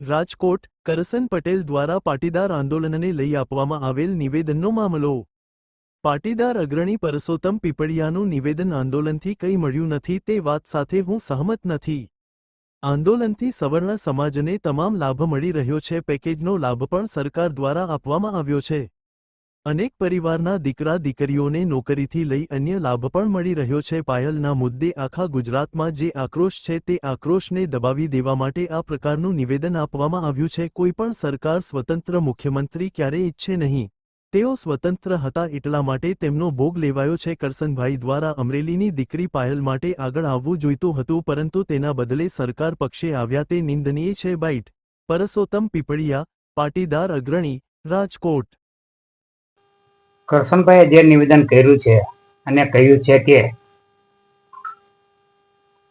રાજકોટ કરસન પટેલ દ્વારા પાટીદાર આંદોલનને લઈ આપવામાં આવેલ નિવેદનનો મામલો। પાટીદાર અગ્રણી પરસોત્તમ પીપળિયાનું નિવેદન આંદોલનથી કંઈ મળ્યું નથી તે વાત સાથે હું સહમત નથી। આંદોલનથી સવર્ણ સમાજને તમામ લાભ મળી રહ્યો છે। પેકેજનો લાભ પણ સરકાર દ્વારા આપવામાં આવ્યો છે। અનેક પરિવારના દીકરા દીકરીઓને નોકરીથી લઈ અન્ય લાભ પણ મળી રહ્યો છે। પાયલના મુદ્દે આખા ગુજરાતમાં જે આક્રોશ છે તે આક્રોશને દબાવી દેવા માટે આ પ્રકારનું નિવેદન આપવામાં આવ્યું છે। કોઈ પણ સરકાર સ્વતંત્ર મુખ્યમંત્રી ક્યારેય ઈચ્છે નહીં। તેઓ સ્વતંત્ર હતા એટલા માટે તેમનો ભોગ લેવાયો છે। કરસનભાઈ દ્વારા અમરેલીની દીકરી પાયલ માટે આગળ આવવું જોઈતું હતું, પરંતુ તેના બદલે સરકાર પક્ષે આવ્યા તે નિંદનીય છે। બાઇટ પરસોત્તમ પીપળિયા, પાટીદાર અગ્રણી, રાજકોટ। કરસનભાઈએ જે નિવેદન કર્યું છે અને કહ્યું છે કે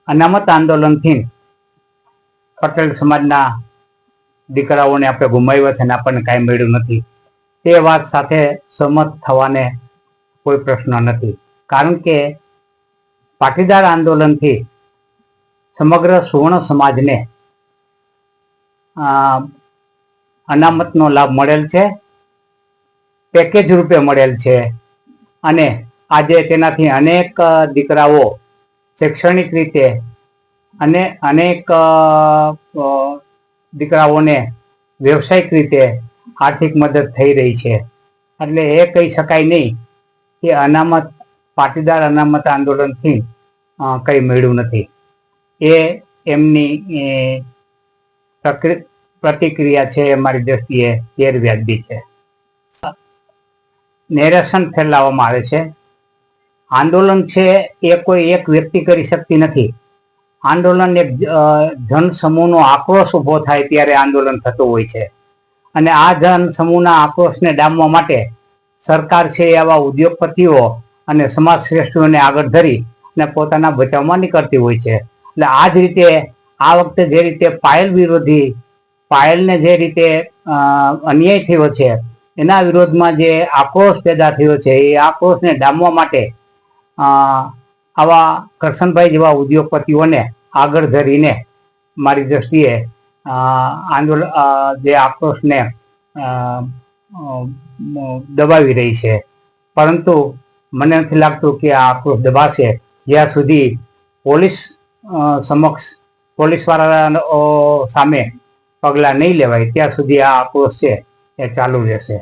અનામત આંદોલનથી પટેલ સમાજના દીકરાઓને આપણે ગુમાવ્યા છે અને આપણને કાંઈ મળ્યું નથી, તે વાત સાથે સહમત થવાને કોઈ પ્રશ્ન નથી। કારણ કે પાટીદાર આંદોલનથી સમગ્ર સુવર્ણ સમાજને અનામતનો લાભ મળેલ છે, પેકેજ રૂપે મળેલ છે અને આજે તેનાથી અનેક દીકરાઓ શૈક્ષણિક રીતે અને અનેક દીકરાઓને વ્યવસાયિક રીતે આર્થિક મદદ થઈ રહી છે। એટલે એ કહી શકાય નહીં કે પાટીદાર અનામત આંદોલનથી કંઈ મળ્યું નથી। એ એમની પ્રતિક્રિયા છે, મારી દ્રષ્ટિએ ગેરવ્યાજબી છે। નેરેશન ફેલાવવામાં આવે છે। આંદોલન છે એ કોઈ એક વ્યક્તિ કરી શકતી નથી। આંદોલન એક જન સમૂહનો આક્રોશ ઉભો થાય ત્યારે આંદોલન થતું હોય છે અને આ જન સમૂહના આક્રોશને ડામવા માટે સરકાર છે આવા ઉદ્યોગપતિઓ અને સમાજ શ્રેષ્ઠીઓને આગળ ધરી અને પોતાના બચાવમાં નીકળતી હોય છે। એટલે આ જ રીતે આ વખતે જે રીતે પાયલને જે રીતે અન્યાય થયો છે એના વિરોધમાં જે આક્રોશ પેદા થયો છે એ આક્રોશને ડામવા માટે આવા કરસનભાઈ જેવા ઉદ્યોગપતિઓને આગળ ધરીને મારી દ્રષ્ટિએ જે આક્રોશને દબાવી રહી છે। પરંતુ મને નથી લાગતું કે આ આક્રોશ દબાશે જ્યાં સુધી પોલીસવાળા સામે પગલાં નહીં લેવાય ત્યાં સુધી આ આક્રોશ છે એ ચાલુ રહેશે।